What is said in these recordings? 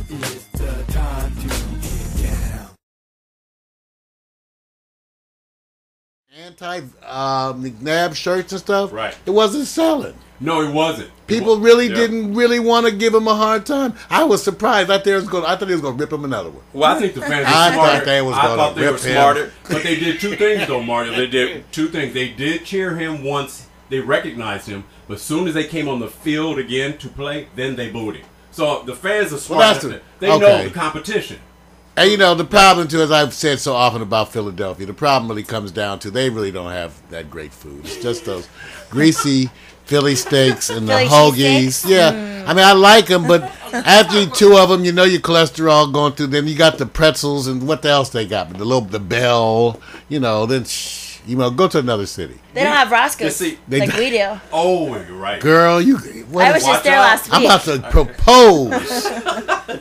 It's the time to get down. Anti-McNabb shirts and stuff. Right. It wasn't selling. No, it wasn't. People really didn't really want to give him a hard time. I was surprised. I thought he was going to rip him another one. Well, I think the fans were I smarter. thought they was I gonna thought they were rip him. smarter. But they did two things, though, Mario. They did two things. They did cheer him once they recognized him, but as soon as they came on the field again to play, then they booed him. So the fans are smart. They know the competition. And you know, the problem too, as I've said so often about Philadelphia, the problem really comes down to they really don't have that great food. It's just those greasy Philly steaks and the hoagies. Yeah, I mean, I like them, but after you eat two of them, you know your cholesterol going through. Then you got the pretzels and what else they got? The Bell, you know. Then go to another city. They don't have Roscoe's like we do. Oh, you're right. Girl, I was just there last week. I'm about to propose.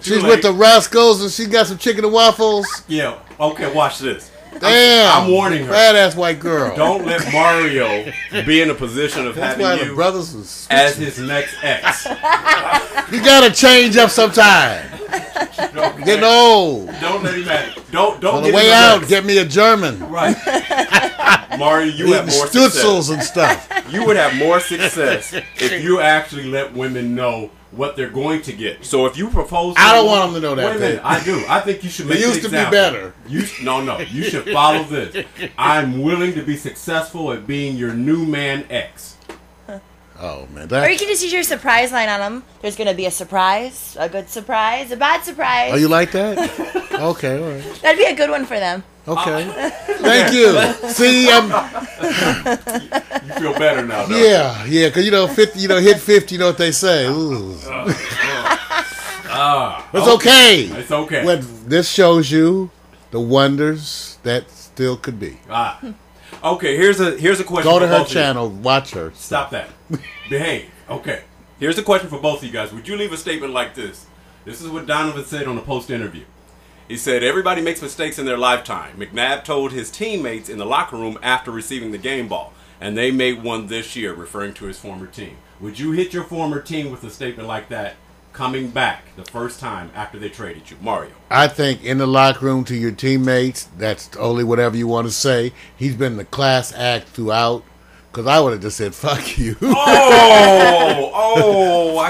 She's with the Roscoe's and she got some chicken and waffles. Yeah. Okay, watch this. Damn. I'm warning her. Badass white girl. Don't let Mario be in a position of having you brothers as his next ex. You gotta change up sometime. Getting old. Don't let him have it. Don't On the get way out, get me a German. Right. Mario, you have more Stutzels success. and stuff. You would have more success if you actually let women know what they're going to get. So if you propose to I don't want them to know that. Wait a minute, I do. I think you should make It used an to example. be better. No. You should follow this. I'm willing to be successful at being your new man ex. Oh, man. Or you can just use your surprise line on them. There's going to be a surprise, a good surprise, a bad surprise. Oh, you like that? Okay, all right. That'd be a good one for them. Okay. Thank you. See, You feel better now, don't you? yeah, because hit 50, you know what they say. Ooh. It's okay. It's okay. But this shows you the wonders that still could be. Okay, here's a question. Go to for her both of you. channel, watch her. Stop that. Behave. Okay. Here's a question for both of you guys. Would you leave a statement like this? This is what Donovan said on the post-interview. He said, everybody makes mistakes in their lifetime. McNabb told his teammates in the locker room after receiving the game ball, and they made one this year, referring to his former team. Would you hit your former team with a statement like that coming back the first time after they traded you? Mario. I think in the locker room to your teammates, that's only whatever you want to say. He's been the class act throughout. Because I would have just said, fuck you. I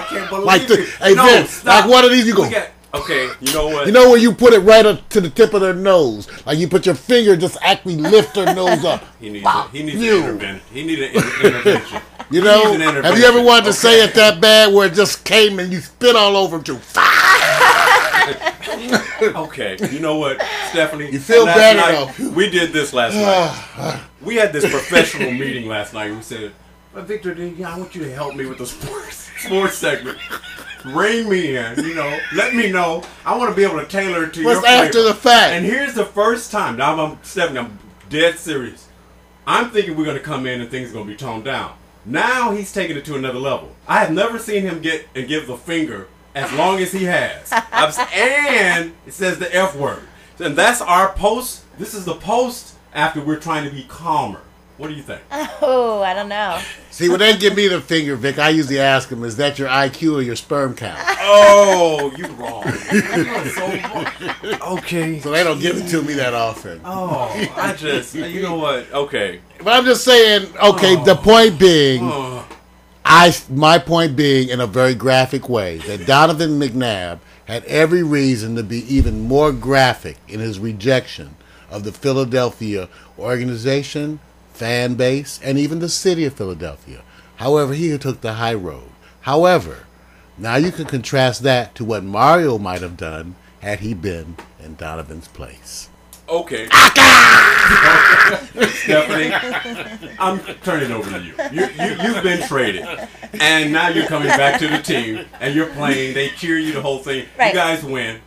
can't believe it. Hey, no, Vince, like one of these, you go. Okay, you know what? You know when you put it right up to the tip of their nose? Like you put your finger, just actually lift their nose up. He needs an intervention. He needs an intervention. You know? Have you ever wanted to say it that bad where it just came and you spit all over him too? Okay, you know what, Stephanie? You feel better though. We did this last night. We had this professional meeting last night. We said, Victor, I want you to help me with the sports segment. Rein me in, let me know. I want to be able to tailor it to your flavor. After the fact? And here's the first time. Now, Stephanie, I'm dead serious. I'm thinking we're going to come in and things are going to be toned down. Now he's taking it to another level. I have never seen him get and give the finger as long as he has. And it says the F word. And that's our post. This is the post after we're trying to be calmer. What do you think? Oh, I don't know. See, when they give me the finger, Vic, I usually ask them, is that your IQ or your sperm count? Oh, you wrong. Okay. So they don't give it to me that often. Oh, you know what? Okay. But I'm just saying, the point being, my point being in a very graphic way, that Donovan McNabb had every reason to be even more graphic in his rejection of the Philadelphia organization, fan base, and even the city of Philadelphia. However, he took the high road. However, now you can contrast that to what Mario might have done had he been in Donovan's place. Okay. Stephanie, I'm turning it over to you. You've been traded, and now you're coming back to the team, and you're playing. They cheer you the whole thing. Right. You guys win.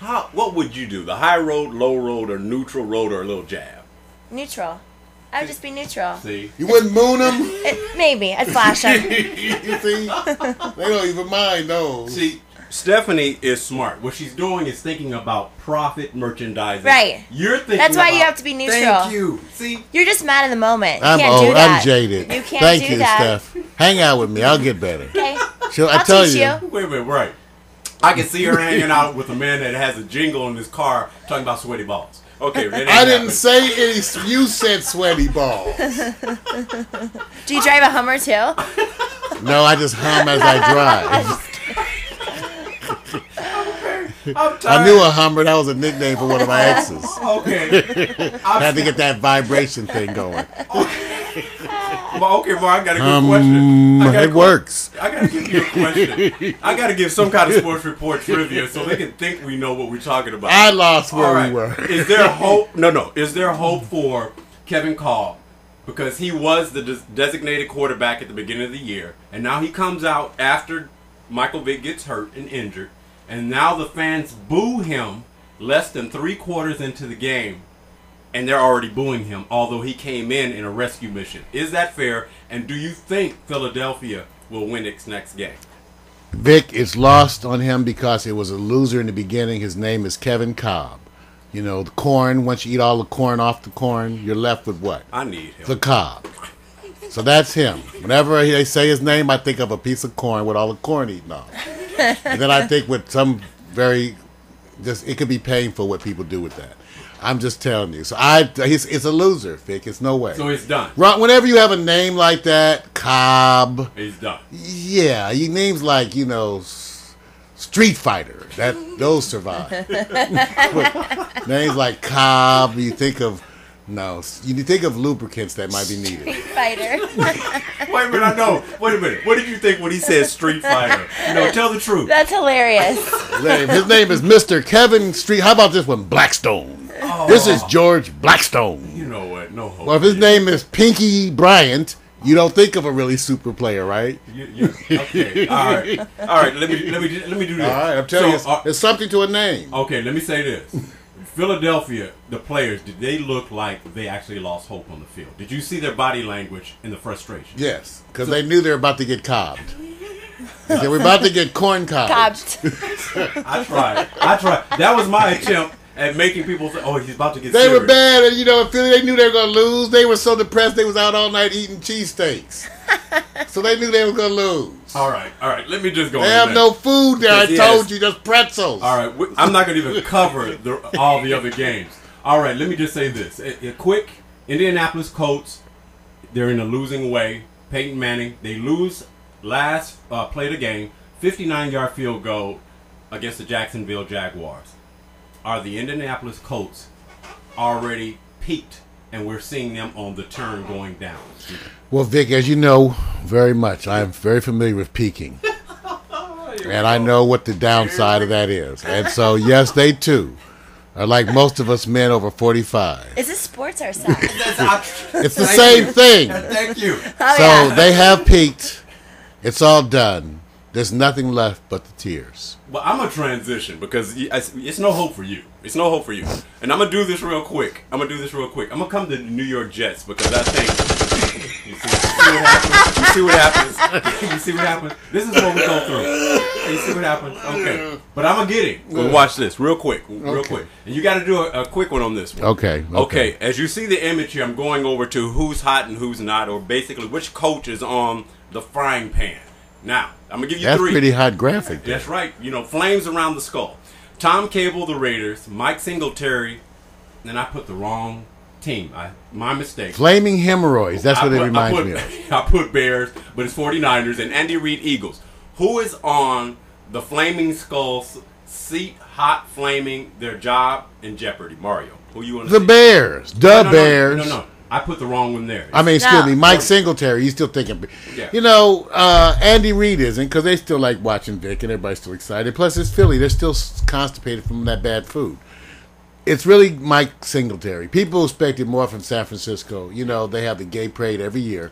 What would you do? The high road, low road, or neutral road, or a little jab? Neutral. I would just be neutral. See? You wouldn't moon them? Maybe. I'd flash them. You see? They don't even mind those. See, Stephanie is smart. What she's doing is thinking about profit merchandising. Right. You're thinking That's why you have to be neutral. Thank you. See? You're just mad in the moment. You I'm can't old. do that. I'm jaded. You can't Thank do you, that. Steph. Hang out with me. I'll get better. Okay. I tell teach you. Wait, right. I can see her hanging out with a man that has a jingle in his car talking about sweaty balls. Okay, I didn't say any. You said sweaty balls. Do you drive a Hummer too? No, I just hum as I drive. I'm tired. I knew a Hummer. That was a nickname for one of my exes. Okay. I had to get that vibration thing going. Well, I got a good question. It works. I got to give you a question. I got to give some kind of sports report trivia so they can think we know what we're talking about. I lost where we were. Is there hope? No. Is there hope for Kevin Call? Because he was the designated quarterback at the beginning of the year, and now he comes out after Michael Vick gets hurt and injured, and now the fans boo him less than 3 quarters into the game. And they're already booing him, although he came in a rescue mission. Is that fair? And do you think Philadelphia will win its next game? Vic is lost on him because it was a loser in the beginning. His name is Kevin Cobb. You know, the corn, once you eat all the corn off the corn, you're left with what? I need him. The cob. So that's him. Whenever they say his name, I think of a piece of corn with all the corn eaten off. And then I think with some it could be painful what people do with that. I'm just telling you. So it's a loser, Vic. It's no way. So it's done. Whenever you have a name like that, Cobb. He's done. Yeah, names like, Street Fighter. Those survive. Names like Cobb, you think of lubricants that might be needed. Fighter. Wait a minute, I know. Wait a minute. What did you think when he said Street Fighter? Tell the truth. That's hilarious. His name is Mr. Kevin Street. How about this one? Blackstone. Oh. This is George Blackstone. You know what? No hope. Well, if his name is Pinky Bryant, you don't think of a really super player, right? Okay. All right. Let me do this. All right. I'm telling you, there's something to a name. Okay. Let me say this. Philadelphia, the players, did they look like they actually lost hope on the field? Did you see their body language and the frustration? Yes, because they knew they were about to get cobbed. They were about to get corn cobbed. I tried. That was my attempt at making people say, "Oh, he's about to get." They serious. were bad, and in Philly, they knew they were going to lose. They were so depressed they was out all night eating cheesesteaks. So they knew they were going to lose. All right. Let me just go. They have no food there. I told you, just pretzels. All right, I'm not going to even cover all the other games. All right, let me just say this: a quick Indianapolis Colts. They're in a losing way. Peyton Manning. They lose last play of the game. 59-yard field goal against the Jacksonville Jaguars. Are the Indianapolis Colts already peaked, and we're seeing them on the turn going down? Well, Vic, as you know very much, I am very familiar with peaking. And I know what the downside of that is. And so, yes, they too are like most of us men over 45. Is this sports or science? It's the same thing. Thank you. They have peaked. It's all done. There's nothing left but the tears. Well, I'm going to transition because it's no hope for you. It's no hope for you. And I'm going to do this real quick. I'm going to come to the New York Jets because I think... You see what happens? This is what we go through. You see what happens? Okay. But I'm going to get it. We'll watch this real quick. And you got to do a quick one on this one. Okay. As you see the image here, I'm going over to who's hot and who's not, or basically which coach is on the frying pan. Now, I'm going to give you 3. That's pretty hot graphic. There. That's right. Flames around the skull. Tom Cable, the Raiders. Mike Singletary. And I put the wrong team. My mistake. Flaming hemorrhoids. That's what it reminds me of. I put Bears, but it's 49ers. And Andy Reid, Eagles. Who is on the Flaming Skull's seat, hot, flaming, their job in jeopardy? Mario. Who you want to see? The Bears. Bears. No. I put the wrong one there. I mean, excuse me, Mike Singletary. He's still thinking. Yeah. Andy Reid isn't because they still like watching Vic and everybody's still excited. Plus, it's Philly. They're still constipated from that bad food. It's really Mike Singletary. People expected more from San Francisco. They have the gay parade every year.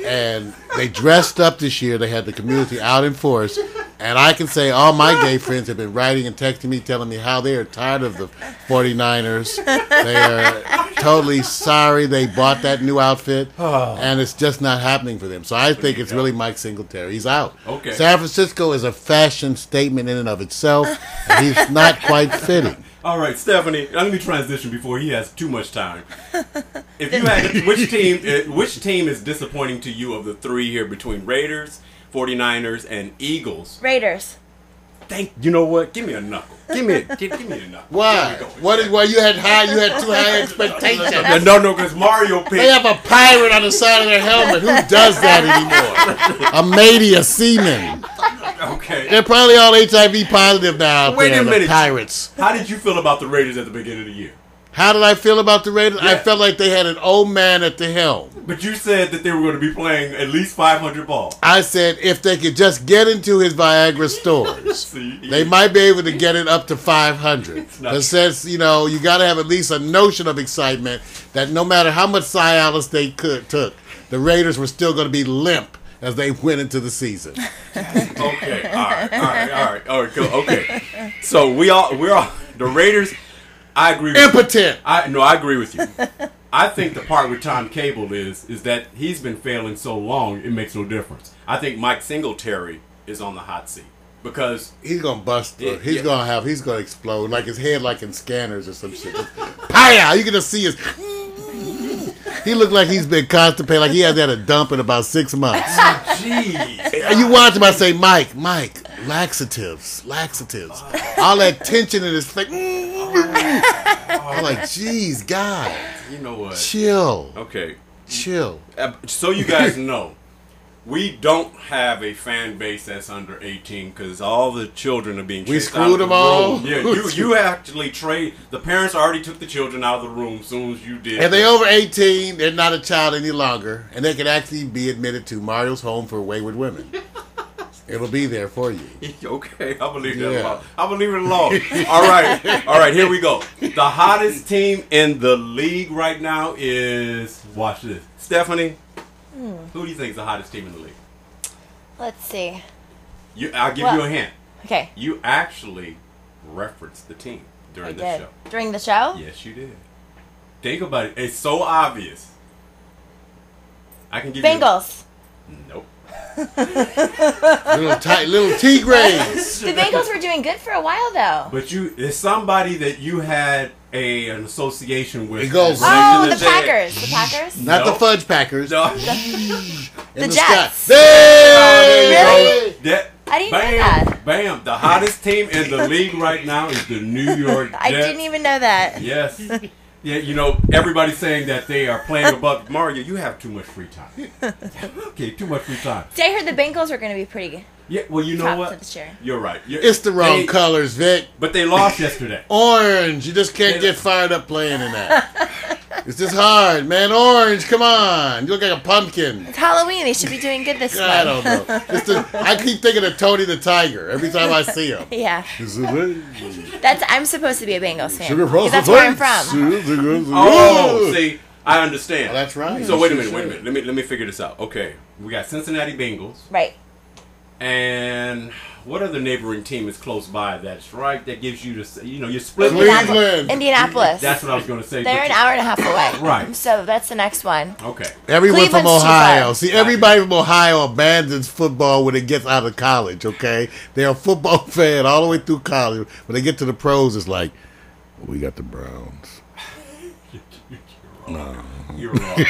And they dressed up this year. They had the community out in force. And I can say all my gay friends have been writing and texting me, telling me how they are tired of the 49ers. They are totally sorry they bought that new outfit. And it's just not happening for them. So I think it's really Mike Singletary. He's out. Okay. San Francisco is a fashion statement in and of itself. And he's not quite fitting. All right, Stephanie, let me transition before he has too much time. If you had which team is disappointing to you of the 3 here between Raiders, 49ers, and Eagles? Raiders. You know what? Give me a knuckle. Give me a knuckle. Why? Why you had too high expectations? No, because Mario picked. They have a pirate on the side of their helmet. Who does that anymore? A matey, a seaman. Okay. They're probably all HIV positive now out Wait there, a minute. the pirates. How did you feel about the Raiders at the beginning of the year? How did I feel about the Raiders? Yeah. I felt like they had an old man at the helm. But you said that they were going to be playing at least 500 balls. I said if they could just get into his Viagra stores, they might be able to get it up to 500. But since, you got to have at least a notion of excitement that no matter how much Cialis they took, the Raiders were still going to be limp as they went into the season. Okay, all right, go. Okay, so we're all the Raiders. I agree with Impotent. you. I agree with you. I think the part with Tom Cable is that he's been failing so long, it makes no difference. I think Mike Singletary is on the hot seat because he's gonna bust. He's gonna explode like his head, like in Scanners or some shit. Pow! You can just see his. He looked like he's been constipated, like he has had a dump in about 6 months. Jeez. You watch him, I say, Mike, laxatives. All that tension in his face. I'm like, jeez, God. You know what? Chill. Okay. Chill. So you guys know, we don't have a fan base that's under 18 because all the children are being chased out of the room. We screwed them all? Yeah, you actually the parents already took the children out of the room as soon as you did. If they're over 18, they're not a child any longer, and they can actually be admitted to Mario's Home for Wayward Women. It'll be there for you. Okay, I believe that alone. I believe it alone. All right, here we go. The hottest team in the league right now is, watch this, Stephanie. Who do you think is the hottest team in the league? Let's see. I'll give you a hint. Okay. You actually referenced the team during the show. During the show? Yes, you did. Think about it. It's so obvious. I can give Bengals. Nope. little Tigres. The Bengals were doing good for a while, though. But it's somebody that you had an association with. It goes. Oh, the Packers. The Packers? Not the Fudge Packers. No. The Jets. Really? I didn't know that. Bam. The hottest team in the league right now is the New York Jets. I didn't even know that. Yes. Yeah, everybody's saying that they are playing above. Mario, you have too much free time. Okay, too much free time. See, I heard the Bengals were going to be pretty good. Yeah, well, you know what? This year. You're right. It's the wrong colors, Vic. But they lost yesterday. Orange. You just can't get fired up playing in that. It's just hard, man. Orange, come on. You look like a pumpkin. It's Halloween. They should be doing good this month. I don't know. I keep thinking of Tony the Tiger every time I see him. Yeah. I'm supposed to be a Bengals fan. Because that's where I'm from. Oh, see, I understand. Oh, that's right. So wait a minute. Let me figure this out. Okay, we got Cincinnati Bengals. Right. And what other neighboring team is close by that's right that gives you the, you're split. Cleveland. Indianapolis. That's what I was going to say. They're an hour and a half away. Right. So that's the next one. Okay. Everyone from Cleveland's too Ohio. far. See, everybody from Ohio abandons football when it gets out of college, okay? They're a football fan all the way through college. When they get to the pros, it's like, we got the Browns. No. You're wrong.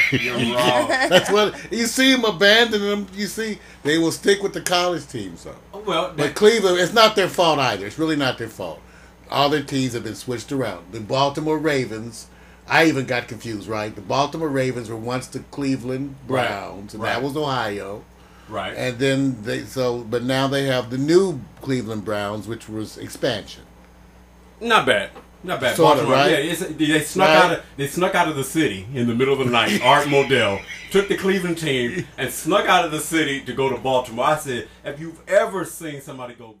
That's what you see them abandoning them. You see, they will stick with the college teams, though. Well, But Cleveland, it's not their fault either. It's really not their fault. All their teams have been switched around. The Baltimore Ravens, I even got confused, right? The Baltimore Ravens were once the Cleveland Browns, and that was Ohio. Right. And then but now they have the new Cleveland Browns, which was expansion. Not bad. Not bad. Sort of, Baltimore, right? Yeah, they snuck out of the city in the middle of the night. Art Modell took the Cleveland team and snuck out of the city to go to Baltimore. I said, if you've ever seen somebody go